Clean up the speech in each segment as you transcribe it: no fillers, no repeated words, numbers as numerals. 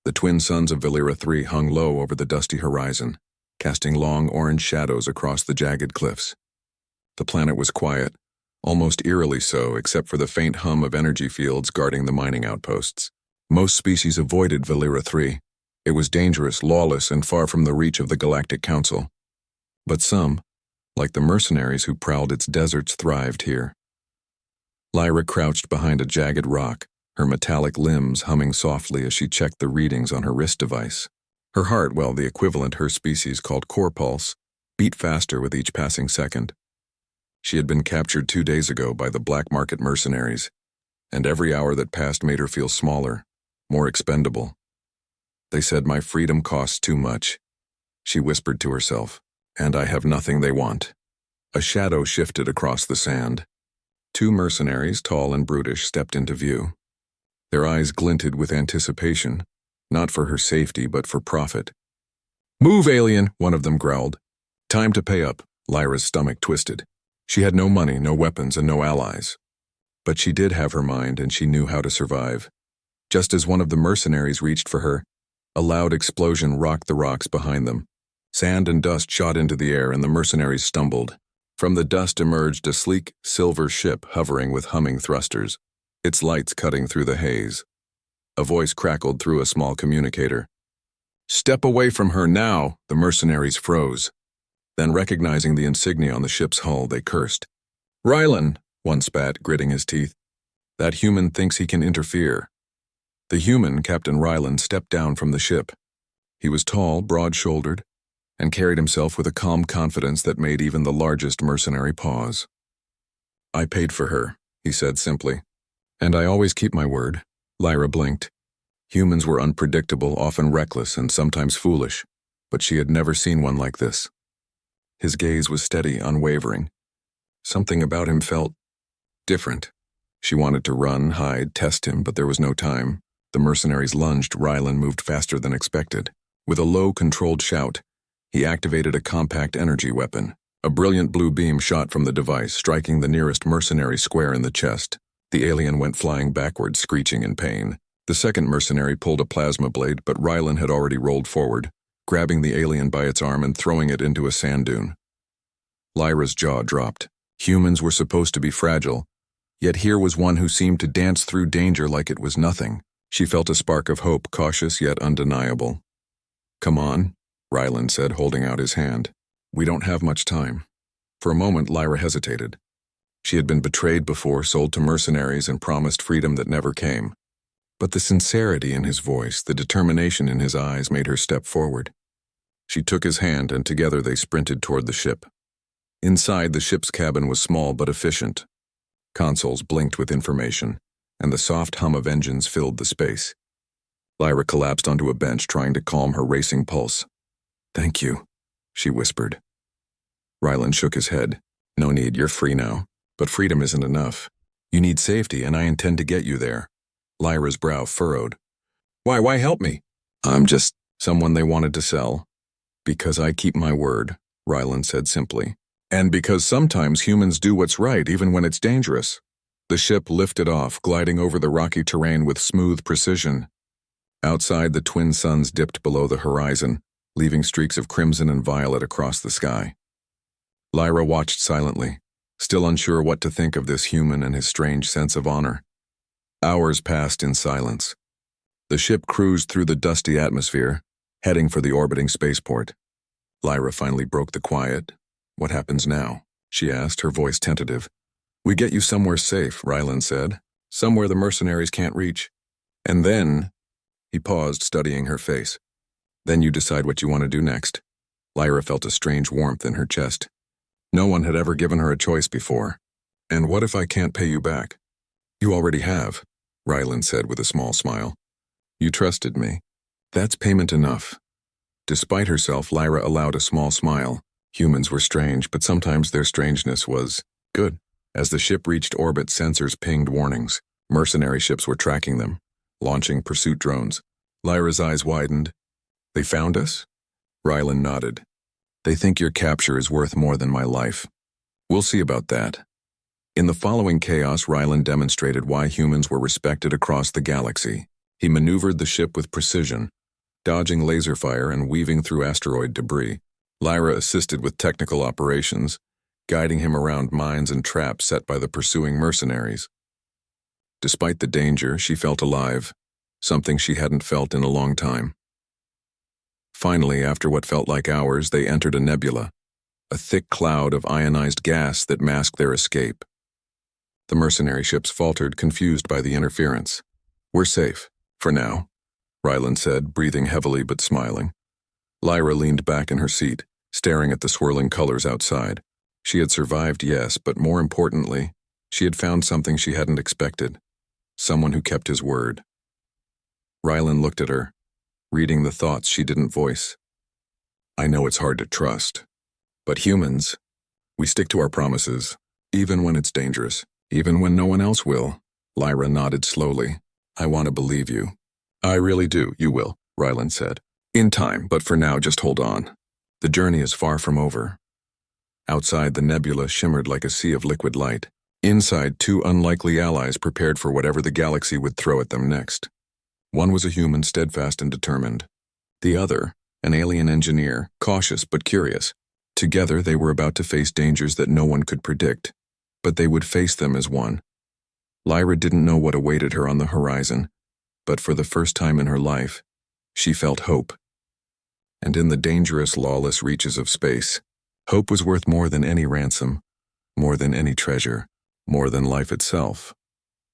The twin suns of Valera 3 hung low over the dusty horizon, casting long orange shadows across the jagged cliffs. The planet was quiet, almost eerily so, except for the faint hum of energy fields guarding the mining outposts. Most species avoided Valera 3. It was dangerous, lawless, and far from the reach of the Galactic Council. But some, like the mercenaries who prowled its deserts, thrived here. Lyra crouched behind a jagged rock, her metallic limbs humming softly as she checked the readings on her wrist device. Her heart, well, the equivalent her species called core pulse, beat faster with each passing second. She had been captured 2 days ago by the black market mercenaries, and every hour that passed made her feel smaller, more expendable. They said my freedom costs too much, she whispered to herself, and I have nothing they want. A shadow shifted across the sand. 2 mercenaries, tall and brutish, stepped into view. Their eyes glinted with anticipation, not for her safety but for profit. "Move, alien," one of them growled. "Time to pay up." Lyra's stomach twisted. She had no money, no weapons, and no allies. But she did have her mind, and she knew how to survive. Just as one of the mercenaries reached for her, a loud explosion rocked the rocks behind them. Sand and dust shot into the air, and the mercenaries stumbled. From the dust emerged a sleek, silver ship hovering with humming thrusters, its lights cutting through the haze. A voice crackled through a small communicator. "Step away from her now!" The mercenaries froze. Then, recognizing the insignia on the ship's hull, they cursed. "Rylan," one spat, gritting his teeth. "That human thinks he can interfere." The human, Captain Rylan, stepped down from the ship. He was tall, broad-shouldered, and carried himself with a calm confidence that made even the largest mercenary pause. "I paid for her," he said simply. "And I always keep my word." Lyra blinked. Humans were unpredictable, often reckless, and sometimes foolish, but she had never seen one like this. His gaze was steady, unwavering. Something about him felt different. She wanted to run, hide, test him, but there was no time. The mercenaries lunged. Rylan moved faster than expected. With a low, controlled shout, he activated a compact energy weapon. A brilliant blue beam shot from the device, striking the nearest mercenary square in the chest. The alien went flying backwards, screeching in pain. The second mercenary pulled a plasma blade, but Rylan had already rolled forward, grabbing the alien by its arm and throwing it into a sand dune. Lyra's jaw dropped. Humans were supposed to be fragile, yet here was one who seemed to dance through danger like it was nothing. She felt a spark of hope, cautious yet undeniable. "Come on," Rylan said, holding out his hand. "We don't have much time." For a moment, Lyra hesitated. She had been betrayed before, sold to mercenaries, and promised freedom that never came. But the sincerity in his voice, the determination in his eyes made her step forward. She took his hand, and together they sprinted toward the ship. Inside, the ship's cabin was small but efficient. Consoles blinked with information, and the soft hum of engines filled the space. Lyra collapsed onto a bench, trying to calm her racing pulse. "Thank you," she whispered. Rylan shook his head. "No need, you're free now. But freedom isn't enough. You need safety, and I intend to get you there." Lyra's brow furrowed. Why help me?" "I'm just someone they wanted to sell." "Because I keep my word," Rylan said simply. "And because sometimes humans do what's right, even when it's dangerous." The ship lifted off, gliding over the rocky terrain with smooth precision. Outside, the twin suns dipped below the horizon, leaving streaks of crimson and violet across the sky. Lyra watched silently, still unsure what to think of this human and his strange sense of honor. Hours passed in silence. The ship cruised through the dusty atmosphere, heading for the orbiting spaceport. Lyra finally broke the quiet. "What happens now?" she asked, her voice tentative. "We get you somewhere safe," Rylan said. "Somewhere the mercenaries can't reach. And then—" He paused, studying her face. "Then you decide what you want to do next." Lyra felt a strange warmth in her chest. No one had ever given her a choice before. "And what if I can't pay you back?" "You already have," Rylan said with a small smile. "You trusted me. That's payment enough." Despite herself, Lyra allowed a small smile. Humans were strange, but sometimes their strangeness was good. As the ship reached orbit, sensors pinged warnings. Mercenary ships were tracking them, launching pursuit drones. Lyra's eyes widened. "They found us?" Rylan nodded. "They think your capture is worth more than my life. We'll see about that." In the following chaos, Rylan demonstrated why humans were respected across the galaxy. He maneuvered the ship with precision, dodging laser fire and weaving through asteroid debris. Lyra assisted with technical operations, guiding him around mines and traps set by the pursuing mercenaries. Despite the danger, she felt alive, something she hadn't felt in a long time. Finally, after what felt like hours, they entered a nebula, a thick cloud of ionized gas that masked their escape. The mercenary ships faltered, confused by the interference. "We're safe, for now," Ryland said, breathing heavily but smiling. Lyra leaned back in her seat, staring at the swirling colors outside. She had survived, yes, but more importantly, she had found something she hadn't expected. Someone who kept his word. Ryland looked at her, reading the thoughts she didn't voice. "I know it's hard to trust, but humans, we stick to our promises, even when it's dangerous, even when no one else will." Lyra nodded slowly. "I want to believe you." "I really do, you will," Ryland said. "In time, but for now just hold on. The journey is far from over." Outside, the nebula shimmered like a sea of liquid light. Inside, two unlikely allies prepared for whatever the galaxy would throw at them next. One was a human, steadfast and determined. The other, an alien engineer, cautious but curious. Together, they were about to face dangers that no one could predict, but they would face them as one. Lyra didn't know what awaited her on the horizon, but for the first time in her life, she felt hope. And in the dangerous, lawless reaches of space, hope was worth more than any ransom, more than any treasure, more than life itself.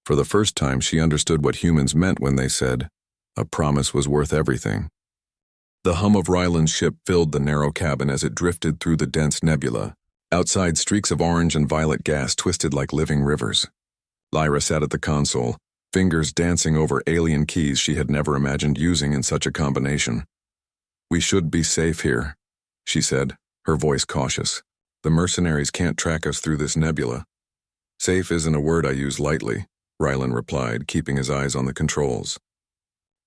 For the first time, she understood what humans meant when they said, a promise was worth everything. The hum of Ryland's ship filled the narrow cabin as it drifted through the dense nebula. Outside, streaks of orange and violet gas twisted like living rivers. Lyra sat at the console, fingers dancing over alien keys she had never imagined using in such a combination. "We should be safe here," she said, her voice cautious. "The mercenaries can't track us through this nebula." "Safe isn't a word I use lightly," Ryland replied, keeping his eyes on the controls.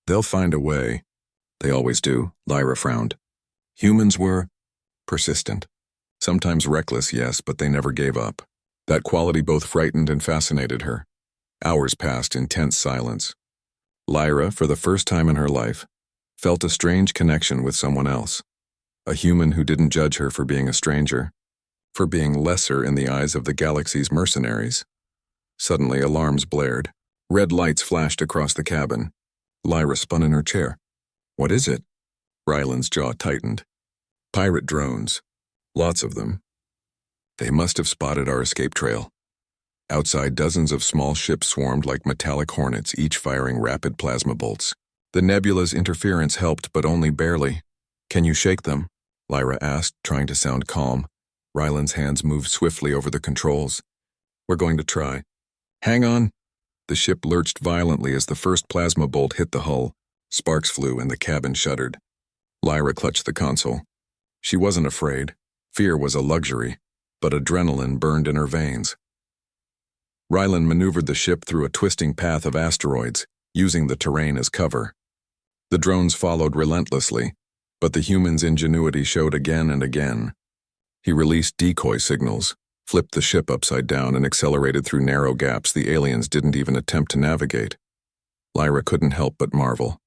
"They'll find a way." "They always do," Lyra frowned. Humans were persistent. Sometimes reckless, yes, but they never gave up. That quality both frightened and fascinated her. Hours passed in tense silence. Lyra, for the first time in her life, felt a strange connection with someone else. A human who didn't judge her for being a stranger, for being lesser in the eyes of the galaxy's mercenaries. Suddenly, alarms blared. Red lights flashed across the cabin. Lyra spun in her chair. "What is it?" Ryland's jaw tightened. "Pirate drones. Lots of them. They must have spotted our escape trail." Outside, dozens of small ships swarmed like metallic hornets, each firing rapid plasma bolts. The nebula's interference helped, but only barely. "Can you shake them?" Lyra asked, trying to sound calm. Ryland's hands moved swiftly over the controls. "We're going to try." "Hang on." The ship lurched violently as the first plasma bolt hit the hull. Sparks flew and the cabin shuddered. Lyra clutched the console. She wasn't afraid. Fear was a luxury, but adrenaline burned in her veins. Ryland maneuvered the ship through a twisting path of asteroids, using the terrain as cover. The drones followed relentlessly, but the humans' ingenuity showed again and again. He released decoy signals, flipped the ship upside down, and accelerated through narrow gaps the aliens didn't even attempt to navigate. Lyra couldn't help but marvel.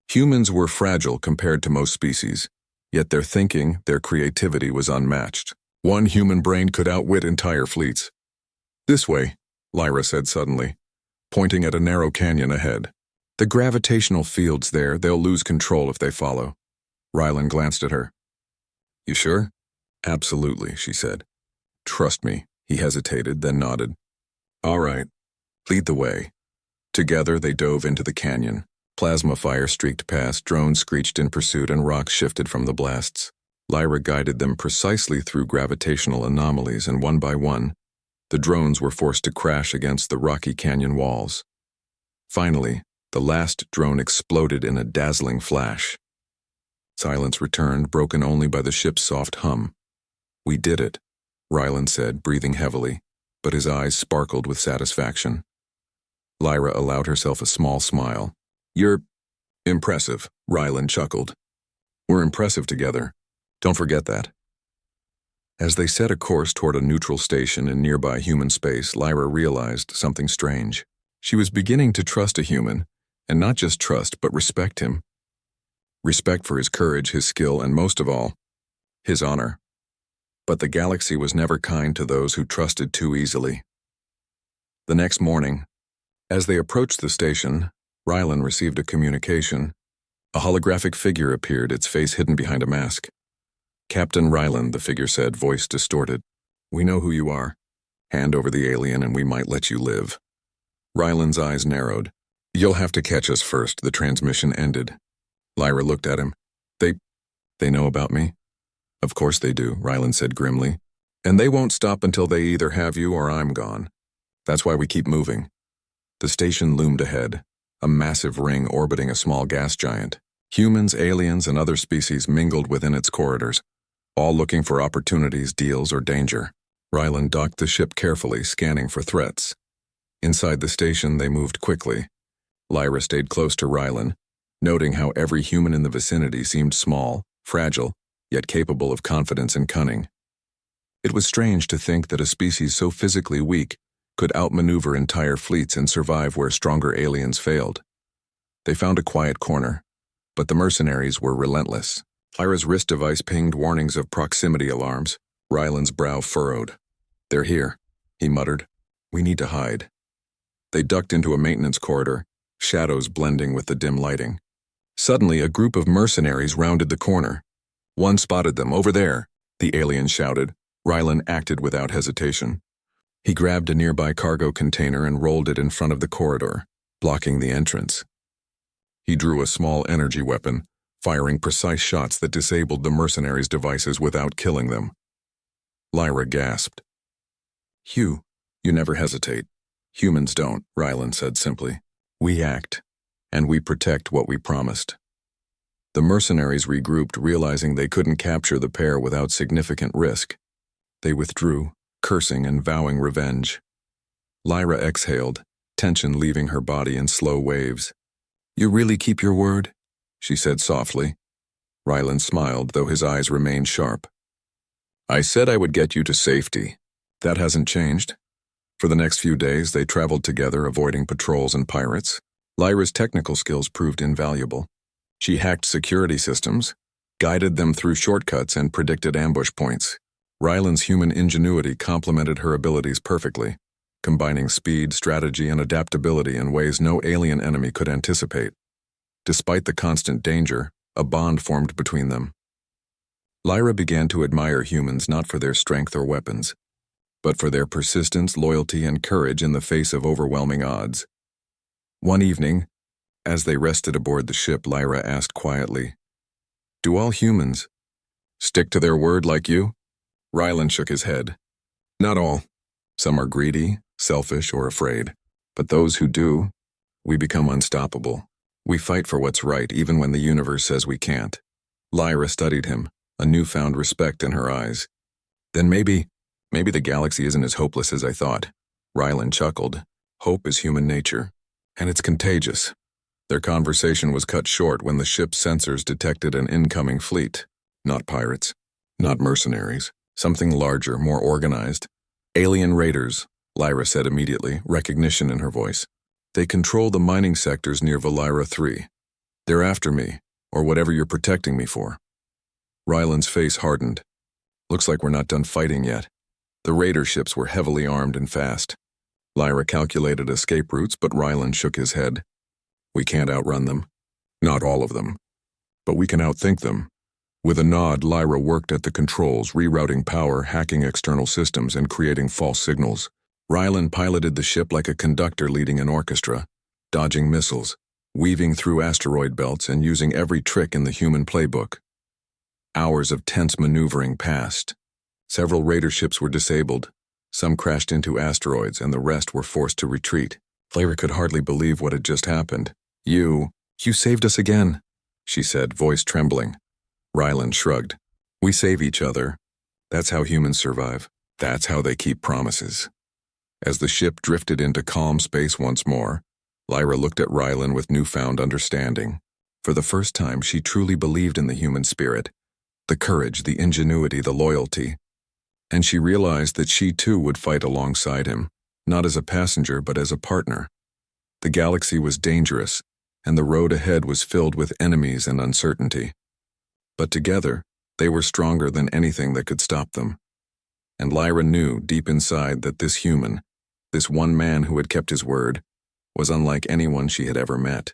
Humans were fragile compared to most species, yet their thinking, their creativity was unmatched. One human brain could outwit entire fleets. "This way," Lyra said suddenly, pointing at a narrow canyon ahead. "The gravitational field's there. They'll lose control if they follow." Ryland glanced at her. "You sure?" "Absolutely," she said. "Trust me." He hesitated, then nodded. "All right. Lead the way." Together, they dove into the canyon. Plasma fire streaked past, drones screeched in pursuit, and rocks shifted from the blasts. Lyra guided them precisely through gravitational anomalies, and one by one, the drones were forced to crash against the rocky canyon walls. Finally, the last drone exploded in a dazzling flash. Silence returned, broken only by the ship's soft hum. "We did it," Ryland said, breathing heavily, but his eyes sparkled with satisfaction. Lyra allowed herself a small smile. "You're impressive," Ryland chuckled. "We're impressive together. Don't forget that." As they set a course toward a neutral station in nearby human space, Lyra realized something strange. She was beginning to trust a human, And not just trust, but respect him. Respect for his courage, his skill, and most of all, his honor. But the galaxy was never kind to those who trusted too easily. The next morning, as they approached the station, Rylan received a communication. A holographic figure appeared, its face hidden behind a mask. "Captain Rylan," the figure said, voice distorted. "We know who you are. Hand over the alien and we might let you live." Rylan's eyes narrowed. "You'll have to catch us first." The transmission ended. Lyra looked at him. They know about me?" "Of course they do," Rylan said grimly. "And they won't stop until they either have you or I'm gone. That's why we keep moving." The station loomed ahead, a massive ring orbiting a small gas giant. Humans, aliens, and other species mingled within its corridors, all looking for opportunities, deals, or danger. Rylan docked the ship carefully, scanning for threats. Inside the station, they moved quickly. Lyra stayed close to Rylan, noting how every human in the vicinity seemed small, fragile, yet capable of confidence and cunning. It was strange to think that a species so physically weak could outmaneuver entire fleets and survive where stronger aliens failed. They found a quiet corner, but the mercenaries were relentless. Lyra's wrist device pinged warnings of proximity alarms. Rylan's brow furrowed. "They're here," he muttered. "We need to hide." They ducked into a maintenance corridor, shadows blending with the dim lighting. Suddenly, a group of mercenaries rounded the corner. One spotted them. "Over there," the alien shouted. Rylan acted without hesitation. He grabbed a nearby cargo container and rolled it in front of the corridor, blocking the entrance. He drew a small energy weapon, firing precise shots that disabled the mercenaries' devices without killing them. Lyra gasped. "Hugh, you never hesitate. Humans don't," Rylan said simply. "We act, and we protect what we promised." The mercenaries regrouped, realizing they couldn't capture the pair without significant risk. They withdrew, cursing and vowing revenge. Lyra exhaled, tension leaving her body in slow waves. "You really keep your word?" she said softly. Rylan smiled, though his eyes remained sharp. "I said I would get you to safety. That hasn't changed." For the next few days, they traveled together, avoiding patrols and pirates. Lyra's technical skills proved invaluable. She hacked security systems, guided them through shortcuts, and predicted ambush points. Rylan's human ingenuity complemented her abilities perfectly, combining speed, strategy, and adaptability in ways no alien enemy could anticipate. Despite the constant danger, a bond formed between them. Lyra began to admire humans not for their strength or weapons, but for their persistence, loyalty, and courage in the face of overwhelming odds. One evening, as they rested aboard the ship, Lyra asked quietly, "Do all humans stick to their word like you?" Rylan shook his head. "Not all. Some are greedy, selfish, or afraid. But those who do, we become unstoppable. We fight for what's right even when the universe says we can't." Lyra studied him, a newfound respect in her eyes. "Then maybe the galaxy isn't as hopeless as I thought." Rylan chuckled. "Hope is human nature, and it's contagious." Their conversation was cut short when the ship's sensors detected an incoming fleet. Not pirates, not mercenaries, something larger, more organized. "Alien raiders," Lyra said immediately, recognition in her voice. "They control the mining sectors near Valira 3. They're after me, or whatever you're protecting me for." Rylan's face hardened. "Looks like we're not done fighting yet." The raider ships were heavily armed and fast. Lyra calculated escape routes, but Rylan shook his head. "We can't outrun them. Not all of them. But we can outthink them." With a nod, Lyra worked at the controls, rerouting power, hacking external systems, and creating false signals. Rylan piloted the ship like a conductor leading an orchestra, dodging missiles, weaving through asteroid belts, and using every trick in the human playbook. Hours of tense maneuvering passed. Several raider ships were disabled. Some crashed into asteroids, and the rest were forced to retreat. Lyra could hardly believe what had just happened. You saved us again," she said, voice trembling. Rylan shrugged. "We save each other. That's how humans survive. That's how they keep promises." As the ship drifted into calm space once more, Lyra looked at Rylan with newfound understanding. For the first time, she truly believed in the human spirit, the courage, the ingenuity, the loyalty. And she realized that she too would fight alongside him, not as a passenger but as a partner. The galaxy was dangerous, and the road ahead was filled with enemies and uncertainty. But together, they were stronger than anything that could stop them. And Lyra knew deep inside that this human, this one man who had kept his word, was unlike anyone she had ever met.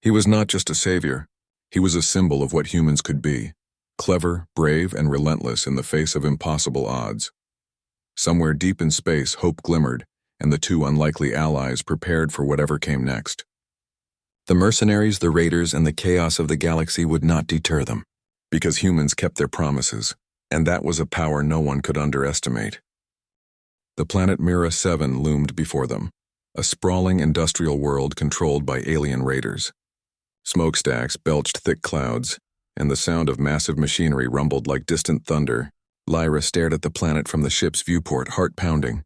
He was not just a savior, he was a symbol of what humans could be, clever, brave, and relentless in the face of impossible odds. Somewhere deep in space, hope glimmered, and the two unlikely allies prepared for whatever came next. The mercenaries, the raiders, and the chaos of the galaxy would not deter them, because humans kept their promises, and that was a power no one could underestimate. The planet Mira 7 loomed before them, a sprawling industrial world controlled by alien raiders. Smokestacks belched thick clouds, and the sound of massive machinery rumbled like distant thunder. Lyra stared at the planet from the ship's viewport, heart pounding.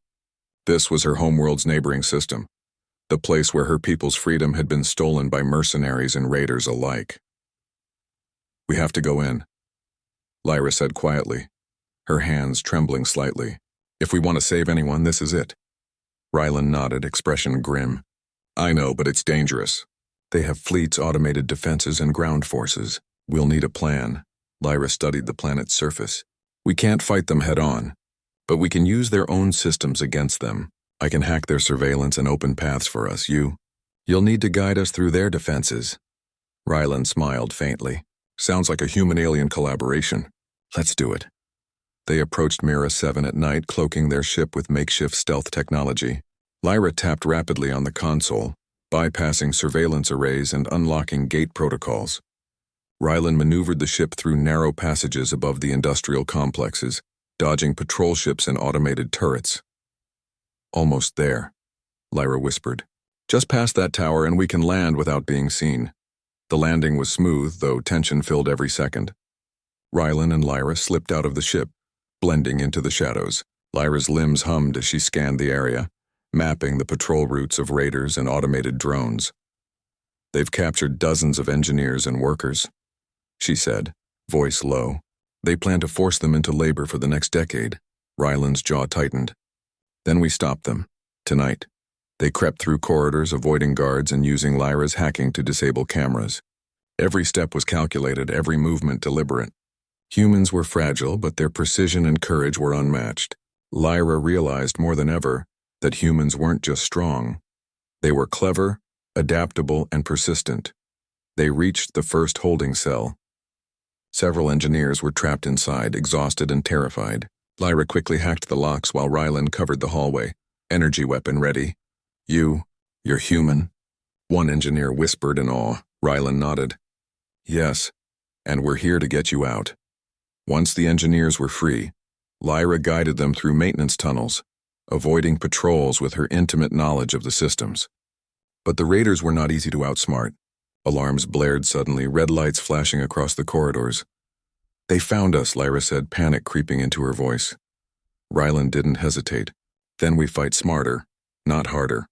This was her homeworld's neighboring system, the place where her people's freedom had been stolen by mercenaries and raiders alike. "We have to go in," Lyra said quietly, her hands trembling slightly. "If we want to save anyone, this is it." Rylan nodded, expression grim. "I know, but it's dangerous. They have fleets, automated defenses, and ground forces. We'll need a plan." Lyra studied the planet's surface. "We can't fight them head-on, but we can use their own systems against them. I can hack their surveillance and open paths for us. You'll need to guide us through their defenses." Rylan smiled faintly. "Sounds like a human-alien collaboration. Let's do it." They approached Mira 7 at night, cloaking their ship with makeshift stealth technology. Lyra tapped rapidly on the console, bypassing surveillance arrays and unlocking gate protocols. Rylan maneuvered the ship through narrow passages above the industrial complexes, dodging patrol ships and automated turrets. "Almost there," Lyra whispered. "Just past that tower and we can land without being seen." The landing was smooth, though tension filled every second. Rylan and Lyra slipped out of the ship, blending into the shadows. Lyra's limbs hummed as she scanned the area, mapping the patrol routes of raiders and automated drones. "They've captured dozens of engineers and workers," she said, voice low. "They plan to force them into labor for the next decade." Rylan's jaw tightened. "Then we stopped them. Tonight." They crept through corridors, avoiding guards and using Lyra's hacking to disable cameras. Every step was calculated, every movement deliberate. Humans were fragile, but their precision and courage were unmatched. Lyra realized more than ever that humans weren't just strong. They were clever, adaptable, and persistent. They reached the first holding cell. Several engineers were trapped inside, exhausted and terrified. Lyra quickly hacked the locks while Rylan covered the hallway, energy weapon ready. You're human?" one engineer whispered in awe. Rylan nodded. "Yes, and we're here to get you out." Once the engineers were free, Lyra guided them through maintenance tunnels, avoiding patrols with her intimate knowledge of the systems. But the raiders were not easy to outsmart. Alarms blared suddenly, red lights flashing across the corridors. "They found us," Lyra said, panic creeping into her voice. Rylan didn't hesitate. "Then we fight smarter, not harder."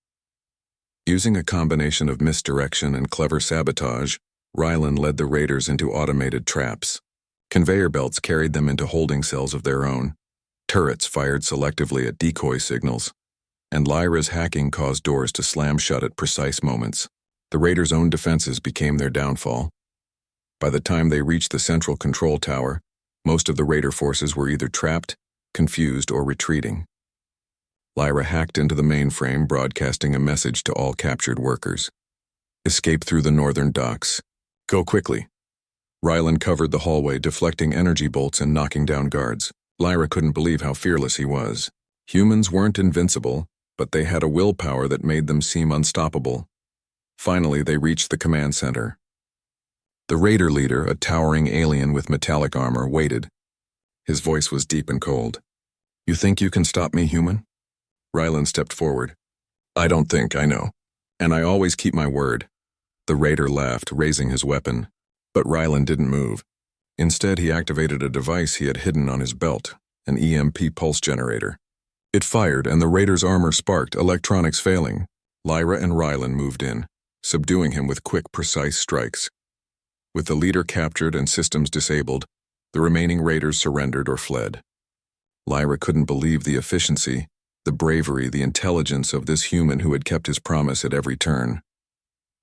Using a combination of misdirection and clever sabotage, Rylan led the raiders into automated traps. Conveyor belts carried them into holding cells of their own. Turrets fired selectively at decoy signals, and Lyra's hacking caused doors to slam shut at precise moments. The raiders' own defenses became their downfall. By the time they reached the central control tower, most of the raider forces were either trapped, confused, or retreating. Lyra hacked into the mainframe, broadcasting a message to all captured workers. "Escape through the northern docks. Go quickly." Rylan covered the hallway, deflecting energy bolts and knocking down guards. Lyra couldn't believe how fearless he was. Humans weren't invincible, but they had a willpower that made them seem unstoppable. Finally, they reached the command center. The raider leader, a towering alien with metallic armor, waited. His voice was deep and cold. "You think you can stop me, human?" Rylan stepped forward. "I don't think, I know. And I always keep my word." The raider laughed, raising his weapon. But Rylan didn't move. Instead, he activated a device he had hidden on his belt, an EMP pulse generator. It fired, and the raider's armor sparked, electronics failing. Lyra and Rylan moved in, subduing him with quick, precise strikes. With the leader captured and systems disabled, the remaining raiders surrendered or fled. Lyra couldn't believe the efficiency, the bravery, the intelligence of this human who had kept his promise at every turn.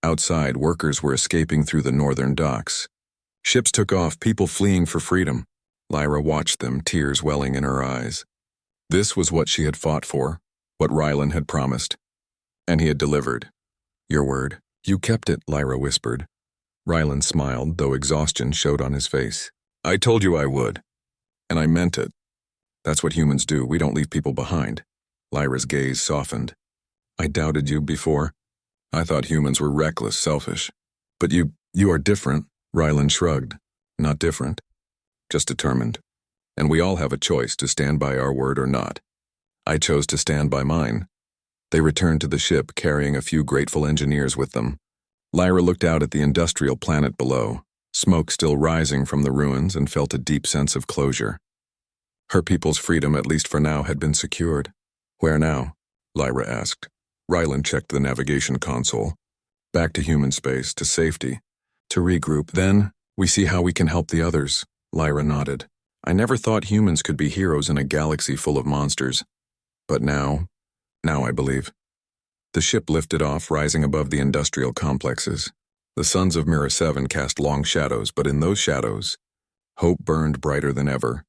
Outside, workers were escaping through the northern docks. Ships took off, people fleeing for freedom. Lyra watched them, tears welling in her eyes. This was what she had fought for, what Rylan had promised. And he had delivered. Your word. You kept it, Lyra whispered. Rylan smiled, though exhaustion showed on his face. I told you I would. And I meant it. That's what humans do. We don't leave people behind. Lyra's gaze softened. I doubted you before. I thought humans were reckless, selfish. But you are different, Rylan shrugged. Not different. Just determined. And we all have a choice to stand by our word or not. I chose to stand by mine. They returned to the ship, carrying a few grateful engineers with them. Lyra looked out at the industrial planet below, smoke still rising from the ruins, and felt a deep sense of closure. Her people's freedom, at least for now, had been secured. Where now? Lyra asked. Rylan checked the navigation console. Back to human space, to safety, to regroup. Then, we see how we can help the others, Lyra nodded. I never thought humans could be heroes in a galaxy full of monsters. But now I believe. The ship lifted off, rising above the industrial complexes. The suns of Mirror 7 cast long shadows, but in those shadows, hope burned brighter than ever.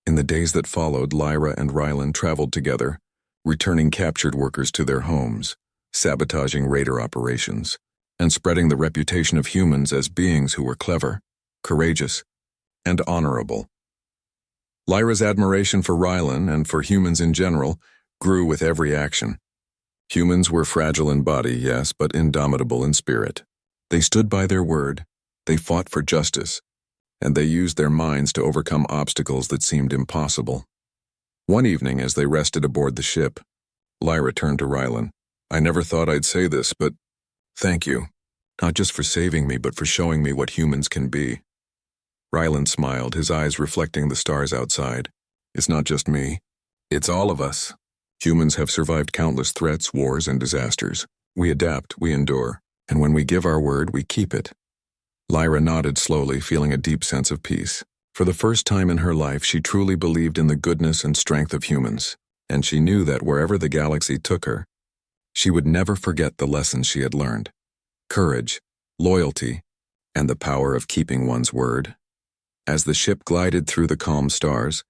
In the days that followed, Lyra and Rylan traveled together, returning captured workers to their homes, sabotaging raider operations, and spreading the reputation of humans as beings who were clever, courageous, and honorable. Lyra's admiration for Rylan and for humans in general grew with every action. Humans were fragile in body, yes, but indomitable in spirit. They stood by their word, they fought for justice, and they used their minds to overcome obstacles that seemed impossible. One evening, as they rested aboard the ship, Lyra turned to Rylan. I never thought I'd say this, but thank you. Not just for saving me, but for showing me what humans can be. Rylan smiled, his eyes reflecting the stars outside. It's not just me. It's all of us. Humans have survived countless threats, wars, and disasters. We adapt, we endure, and when we give our word, we keep it. Lyra nodded slowly, feeling a deep sense of peace. For the first time in her life, she truly believed in the goodness and strength of humans, and she knew that wherever the galaxy took her, she would never forget the lessons she had learned. Courage, loyalty, and the power of keeping one's word. As the ship glided through the calm stars,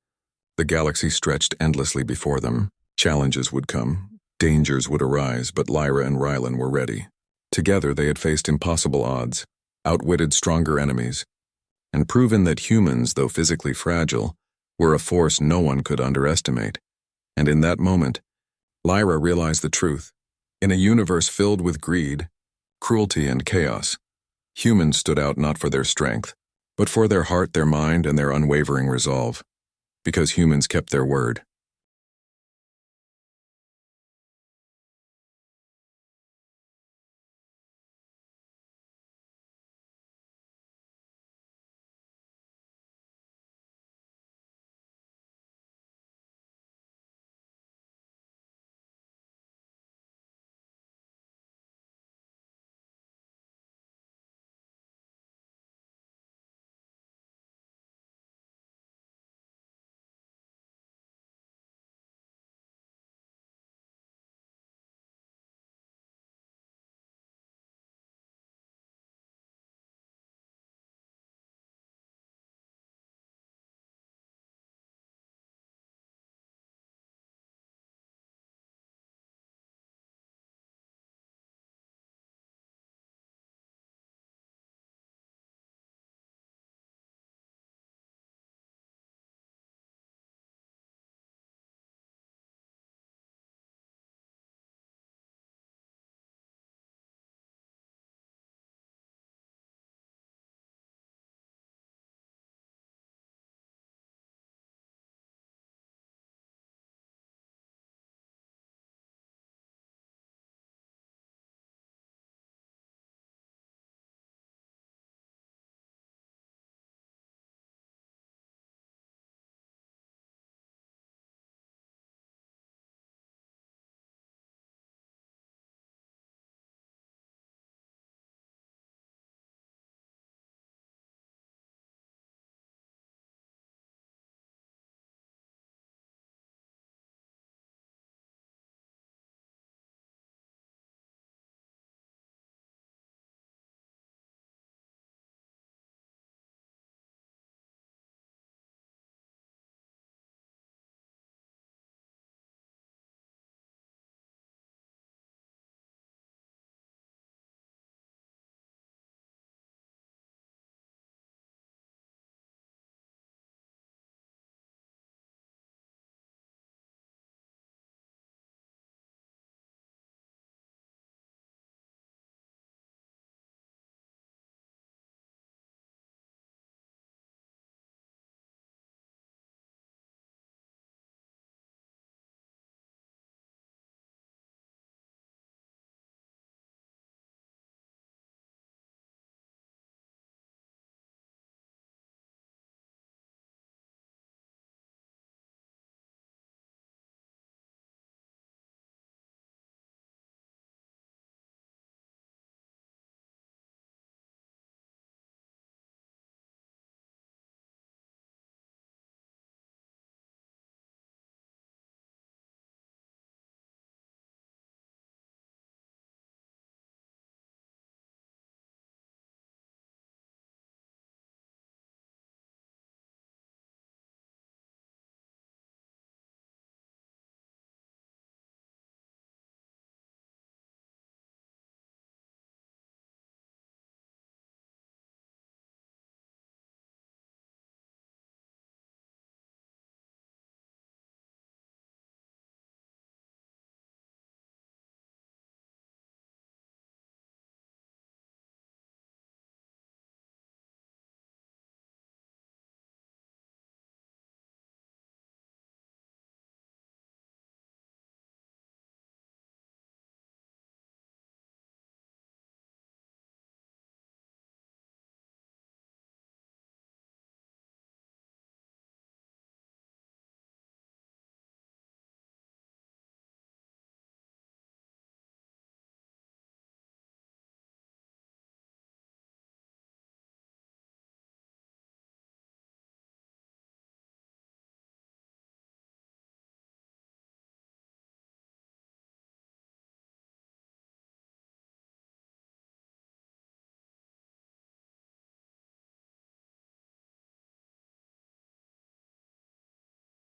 the galaxy stretched endlessly before them. Challenges would come, dangers would arise, but Lyra and Rylan were ready. Together they had faced impossible odds, outwitted stronger enemies, and proven that humans, though physically fragile, were a force no one could underestimate. And in that moment, Lyra realized the truth. In a universe filled with greed, cruelty, and chaos, humans stood out not for their strength, but for their heart, their mind, and their unwavering resolve. Because humans kept their word.